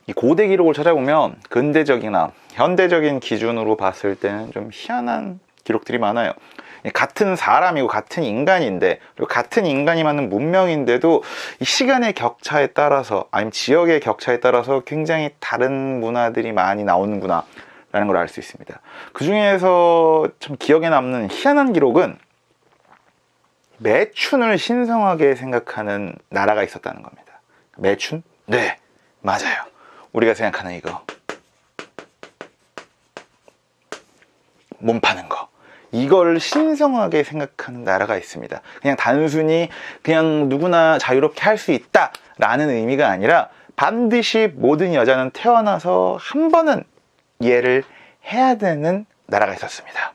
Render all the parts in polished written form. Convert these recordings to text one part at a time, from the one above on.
이 고대 기록을 찾아보면 근대적이나 현대적인 기준으로 봤을 때는 좀 희한한 기록들이 많아요. 같은 사람이고 같은 인간인데, 그리고 같은 인간이 만든 문명인데도 이 시간의 격차에 따라서 아니면 지역의 격차에 따라서 굉장히 다른 문화들이 많이 나오는구나 라는 걸 알 수 있습니다. 그 중에서 참 기억에 남는 희한한 기록은 매춘을 신성하게 생각하는 나라가 있었다는 겁니다. 매춘? 네, 맞아요. 우리가 생각하는 이거 몸 파는 거, 이걸 신성하게 생각하는 나라가 있습니다. 그냥 단순히 그냥 누구나 자유롭게 할 수 있다 라는 의미가 아니라 반드시 모든 여자는 태어나서 한 번은 이해를 해야 되는 나라가 있었습니다.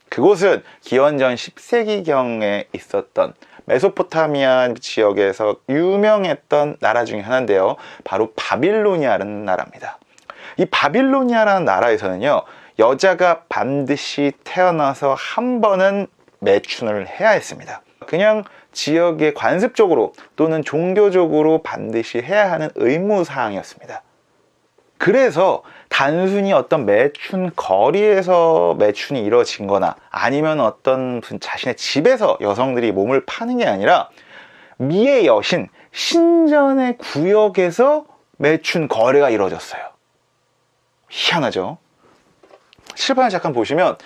그곳은 기원전 10세기경에 있었던 메소포타미아 지역에서 유명했던 나라 중에 하나인데요, 바로 바빌로니아라는 나라입니다. 이 바빌로니아라는 나라에서는요, 여자가 반드시 태어나서 한 번은 매춘을 해야 했습니다. 그냥 지역의 관습적으로 또는 종교적으로 반드시 해야 하는 의무사항이었습니다. 그래서 단순히 어떤 매춘 거리에서 매춘이 이루어진 거나 아니면 어떤 자신의 집에서 여성들이 몸을 파는 게 아니라 미의 여신 신전의 구역에서 매춘 거래가 이루어졌어요. 희한하죠? 칠판을 잠깐 보시면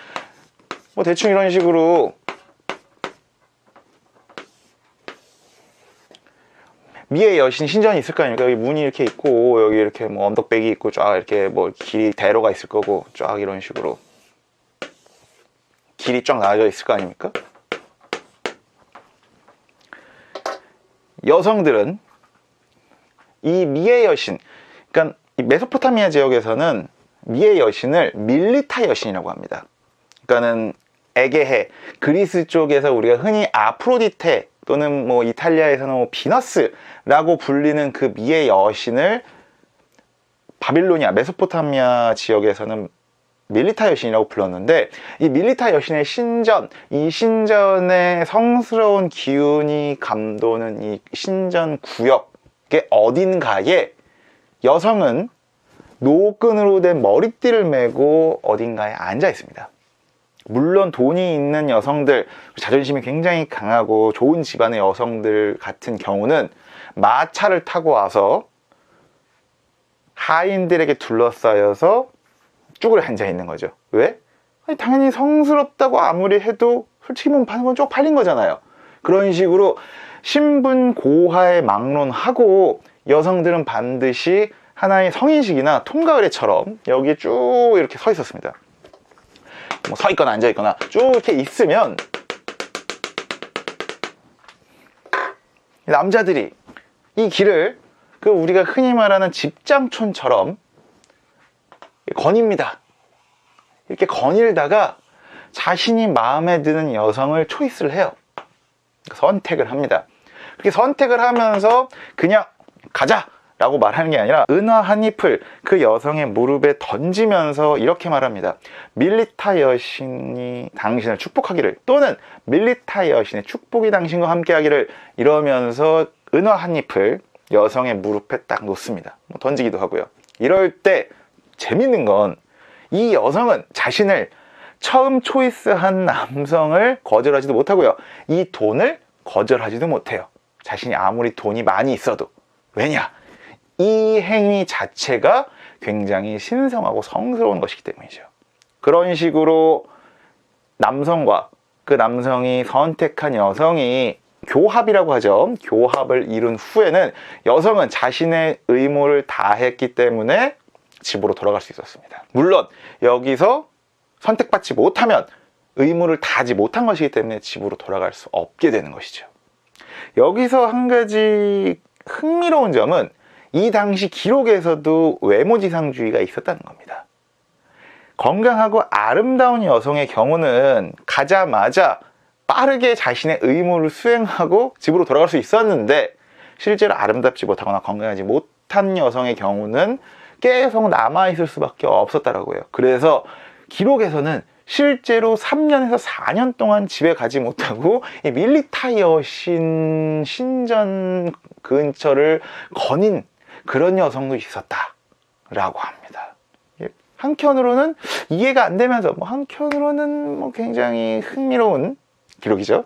뭐 대충 이런 식으로 미의 여신 신전이 있을 거 아닙니까? 여기 문이 이렇게 있고 여기 이렇게 뭐 언덕백이 있고 쫙 이렇게 뭐 길이 대로가 있을 거고 쫙 이런 식으로 길이 쫙 나눠져 있을 거 아닙니까? 여성들은 이 미의 여신, 그러니까 이 메소포타미아 지역에서는 미의 여신을 밀리타 여신이라고 합니다. 그러니까는 에게해, 그리스 쪽에서 우리가 흔히 아프로디테 또는 뭐 이탈리아에서는 뭐 비너스라고 불리는 그 미의 여신을 바빌로니아, 메소포타미아 지역에서는 밀리타 여신이라고 불렀는데, 이 밀리타 여신의 신전, 이 신전의 성스러운 기운이 감도는 이 신전 구역의 어딘가에 여성은 노끈으로 된 머리띠를 메고 어딘가에 앉아 있습니다. 물론 돈이 있는 여성들, 자존심이 굉장히 강하고 좋은 집안의 여성들 같은 경우는 마차를 타고 와서 하인들에게 둘러싸여서 쭈그려 앉아 있는 거죠. 왜? 아니, 당연히 성스럽다고 아무리 해도 솔직히 몸 파는 건 쪽팔린 거잖아요. 그런 식으로 신분 고하에 막론하고 여성들은 반드시 하나의 성인식이나 통가을회처럼 여기에 쭉 이렇게 서 있었습니다. 뭐 서 있거나 앉아 있거나 쭉 이렇게 있으면 남자들이 이 길을 그 우리가 흔히 말하는 집장촌처럼 거닙니다. 이렇게 거닐다가 자신이 마음에 드는 여성을 초이스를 해요. 선택을 합니다. 그렇게 선택을 하면서 그냥 가자 라고 말하는 게 아니라 은화 한 잎을 그 여성의 무릎에 던지면서 이렇게 말합니다. 밀리타 여신이 당신을 축복하기를, 또는 밀리타 여신의 축복이 당신과 함께 하기를, 이러면서 은화 한 잎을 여성의 무릎에 딱 놓습니다. 뭐 던지기도 하고요. 이럴 때 재밌는 건 이 여성은 자신을 처음 초이스한 남성을 거절하지도 못하고요, 이 돈을 거절하지도 못해요. 자신이 아무리 돈이 많이 있어도. 왜냐? 이 행위 자체가 굉장히 신성하고 성스러운 것이기 때문이죠. 그런 식으로 남성과 그 남성이 선택한 여성이 교합이라고 하죠. 교합을 이룬 후에는 여성은 자신의 의무를 다했기 때문에 집으로 돌아갈 수 있었습니다. 물론 여기서 선택받지 못하면 의무를 다하지 못한 것이기 때문에 집으로 돌아갈 수 없게 되는 것이죠. 여기서 한 가지 흥미로운 점은 이 당시 기록에서도 외모지상주의가 있었다는 겁니다. 건강하고 아름다운 여성의 경우는 가자마자 빠르게 자신의 의무를 수행하고 집으로 돌아갈 수 있었는데, 실제로 아름답지 못하거나 건강하지 못한 여성의 경우는 계속 남아있을 수밖에 없었다라고요. 그래서 기록에서는 실제로 3년에서 4년 동안 집에 가지 못하고 이 밀리타 여신 신전 근처를 거닌 그런 여성도 있었다 라고 합니다. 한편으로는 이해가 안 되면서 한편으로는 굉장히 흥미로운 기록이죠.